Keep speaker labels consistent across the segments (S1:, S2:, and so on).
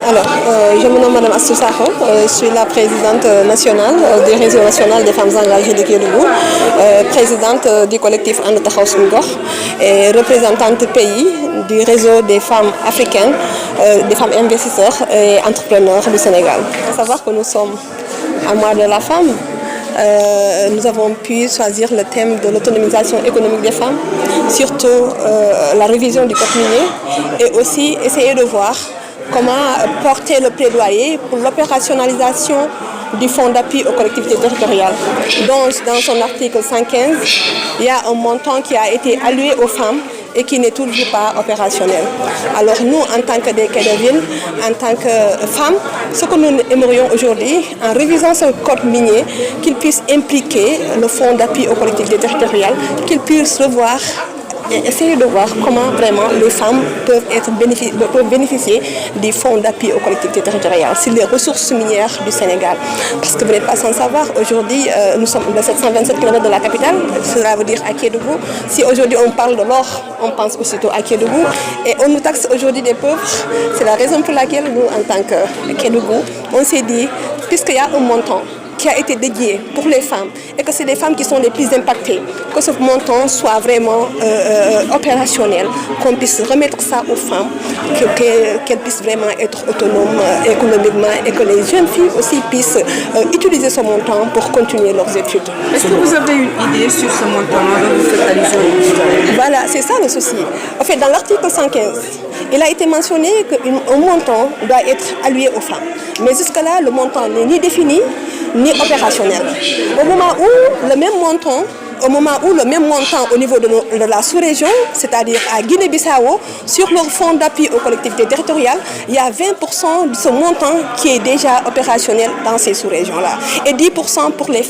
S1: Je me nomme Madame Astou Sakho, je suis la présidente nationale du réseau national des femmes engagées de Kédougou, présidente du collectif And Taxawu Suñu Gox et représentante pays du réseau des femmes africaines, des femmes investisseurs et entrepreneurs du Sénégal. Il faut savoir que nous sommes à mois de la femme. Nous avons pu choisir le thème de l'autonomisation économique des femmes, surtout la révision du code minier et aussi essayer de voir comment porter le plaidoyer pour l'opérationnalisation du fonds d'appui aux collectivités territoriales. Donc, dans son article 115, il y a un montant qui a été alloué aux femmes et qui n'est toujours pas opérationnel. Alors nous, en tant que des Kédouviennes, en tant que femmes, ce que nous aimerions aujourd'hui, en révisant ce code minier, qu'il puisse impliquer le fonds d'appui aux collectivités territoriales, qu'il puisse revoir et essayer de voir comment vraiment les femmes peuvent bénéficier des fonds d'appui aux collectivités territoriales, sur les ressources minières du Sénégal. Parce que vous n'êtes pas sans savoir, aujourd'hui, nous sommes à 727 km de la capitale, cela veut dire à Kédougou. Si aujourd'hui on parle de l'or, on pense aussitôt à Kédougou. Et on nous taxe aujourd'hui des pauvres. C'est la raison pour laquelle nous, en tant que Kédougou, on s'est dit, puisqu'il y a un montant qui a été dédié pour les femmes et que c'est les femmes qui sont les plus impactées, que ce montant soit vraiment opérationnel, qu'on puisse remettre ça aux femmes, qu'elles puissent vraiment être autonomes économiquement et que les jeunes filles aussi puissent utiliser ce montant pour continuer leurs études.
S2: Est-ce que vous avez une idée sur ce montant dont vous faites allusion?
S1: Voilà, c'est ça le souci. En fait, dans l'article 115, il a été mentionné qu'un montant doit être alloué aux femmes. Mais jusque-là, le montant n'est ni défini, ni opérationnel. Au moment où le même montant au niveau de la sous-région, c'est-à-dire à Guinée-Bissau, sur leur fonds d'appui aux collectivités territoriales, il y a 20% de ce montant qui est déjà opérationnel dans ces sous-régions-là. Et 20% pour les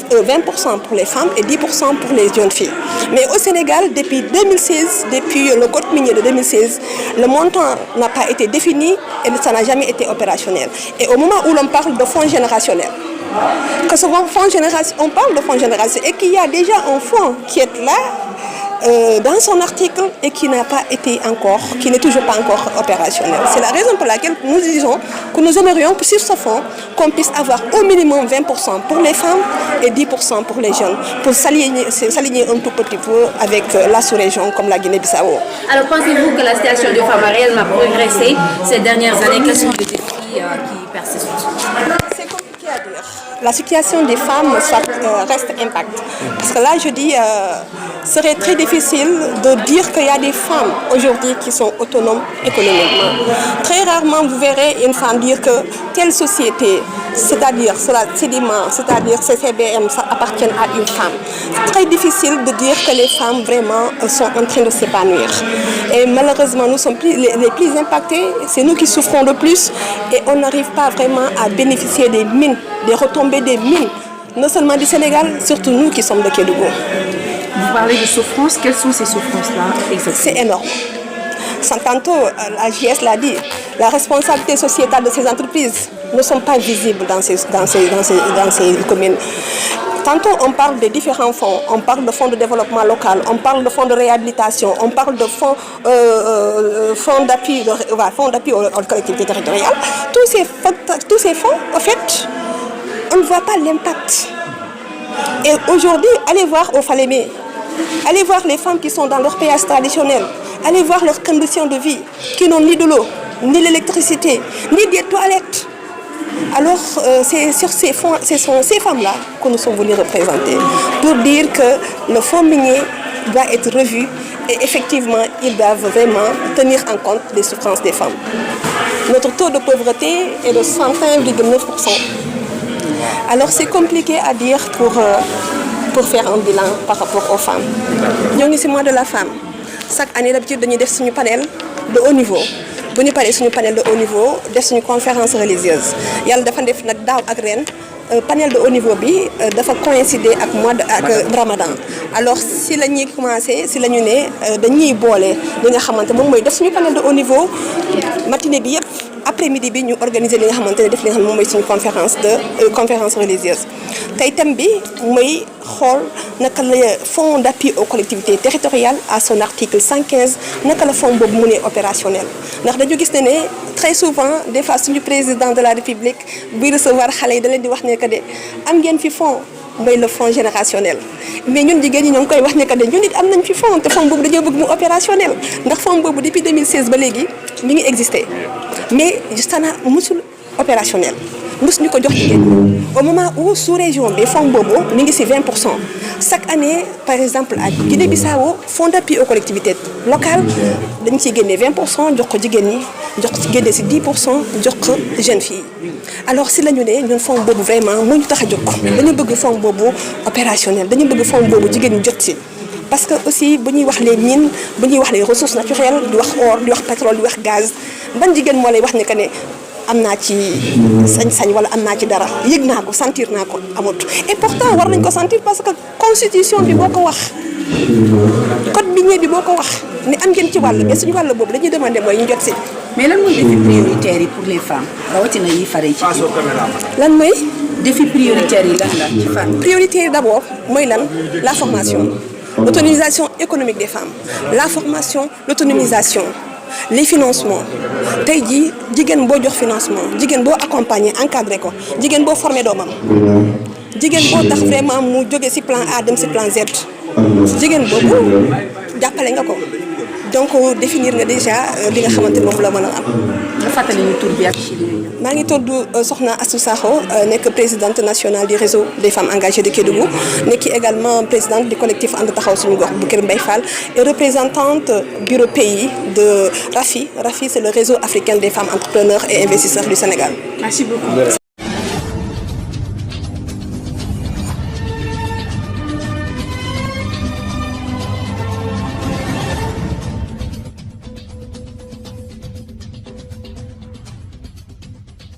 S1: femmes et 10% pour les jeunes filles. Mais au Sénégal, depuis 2016, depuis le code minier de 2016, le montant n'a pas été défini et ça n'a jamais été opérationnel. Et au moment où l'on parle de fonds générationnels, que ce fonds génération, on parle de fonds génération et qu'il y a déjà un fonds qui est là dans son article et qui n'a pas été encore, qui n'est toujours pas encore opérationnel. C'est la raison pour laquelle nous disons que nous aimerions que sur ce fonds, qu'on puisse avoir au minimum 20% pour les femmes et 10% pour les jeunes, pour s'aligner un tout petit peu avec la sous-région comme la Guinée-Bissau.
S3: Alors pensez-vous que la situation des femmes a réellement progressé ces dernières années? Quels sont les défis qui persistent?
S1: C'est compliqué à dire. La situation des femmes reste impacte. Parce que là, je dis, serait très difficile de dire qu'il y a des femmes aujourd'hui qui sont autonomes économiquement. Très rarement, vous verrez une femme dire que telle société, c'est-à-dire Sédiment, c'est-à-dire CCBM, ça appartient à une femme. C'est très difficile de dire que les femmes vraiment sont en train de s'épanouir. Et malheureusement, nous sommes les plus impactés, c'est nous qui souffrons le plus et on n'arrive pas vraiment à bénéficier des mines, des retombées des mines, non seulement du Sénégal, surtout nous qui sommes de Kédougou.
S2: Vous parlez de souffrance, quelles sont ces souffrances-là exactement? C'est
S1: énorme. Tantôt, la JS l'a dit, la responsabilité sociétale de ces entreprises ne sont pas visibles dans ces communes. Tantôt, on parle de différents fonds, on parle de fonds de développement local, on parle de fonds de réhabilitation, on parle de fonds d'appui aux collectivités territoriales. Tous ces fonds, en fait, on ne voit pas l'impact. Et aujourd'hui, allez voir au Falémé, allez voir les femmes qui sont dans leur péage traditionnel, allez voir leurs conditions de vie, qui n'ont ni de l'eau, ni l'électricité, ni des toilettes. Alors, c'est sur ces femmes-là que nous sommes venus représenter pour dire que le fonds minier doit être revu et effectivement, ils doivent vraiment tenir en compte des souffrances des femmes. Notre taux de pauvreté est de 61,9%. Alors, c'est compliqué à dire pour faire un bilan par rapport aux femmes. Nous sommes ici mois de la femme. Chaque année, d'habitude, nous avons un panel de haut niveau. Bu ñu paree suñu panel de haut niveau def suñu conférence religieuse yàlla dafa def nag daaw ak ren panel de haut niveau bi dafa coïncider ak Ramadan alors si la ñuy commencé si la ñu ne dañuy boole li nga xamante moom mooy def suñu panel de haut niveau matinée bi yëpp après midi bi ñu organiser li nga xamante ne def li nga xam ne moom mooy suñu conférence religieuse tey thème bi mooy xool naka la fonds d'appui aux collectivités territoriales à son article 115 naka la fonds boobu mu ne opérationnel ndax dañu gis ne très souvent des fois suñu président de la république buy recevoir xale yi da leen di wax ne que de am ngeen fi fonds mooy le fonds générationnel mais ñun jigéen ñi ñoo ngi koy wax ne que de ñun it am nañ fi fonds te fonds boobu dañoo bëgg mu opérationnel ndax fonds boobu depuis 2016 ba léegi mi ngi existé mais sana musul opérationnel mus ñu ko jox jigéen au moment où sous région bi fonds boobu mi ngi ci 20% chaque année par exemple à Guinée-Bissau fonds d'appui aux collectivités locales dañ ciy génnee 20% jox ko jigéen ñi jox ci génne ci 10% jox ko jeunes filles alors si la ñu ne ñun fonds boobu vraiment moo ñu tax a jóg dañu bëgg fonds boobu opérationnel dañu bëgg fonds boobu jigéen ñi jot ci parce que aussi bu ñuy wax les mines bu ñuy wax les ressources naturelles di wax or di wax pétrole di wax gaz ban jigéen moo lay wax ne que ne am naa ci sañ-sañ wala am naa ci dara yëg naa ko sentir naa ko amut et pourtant war nañ ko sentir parce que constitution bi boo ko wax code minier bi boo ko wax ne am ngeen ci wàll mais suñu wàll boobu dañuy demander mooy ñu jot si.
S2: mais lan mooy défi prioritaire yi pour les femmes rawatina yi fare ci
S1: lan mooy.
S2: défi prioritaire yi lan la ci femme.
S1: prioritaire yi d'abord mooy lan la formation l'autonomisation économique des femmes la formation l'autonomisation les financements tey jii jigéen boo jox financement jigéen boo accompagner encadrer ko jigéen boo former doomam jigéen boo tax vraiment mu jóge ci plan A dem ci plan Z jigéen boobu jàppale nga ko donc définir nga déjà li nga xamante ne moom la mën a am.
S2: nga fàttali ñu tur bi ak
S1: maa ngi tudd Soxna Astou Sakho nekk présidente nationale du réseau des femmes engagées de Kédougou nekk également présidente du collectif ànd taxaw suñu gox bu Kër Mbaye Fall et représentante bureau pays de RAFI. RAFI c'est le réseau africain des femmes entrepreneurs et investisseurs du Sénégal.
S2: Merci beaucoup.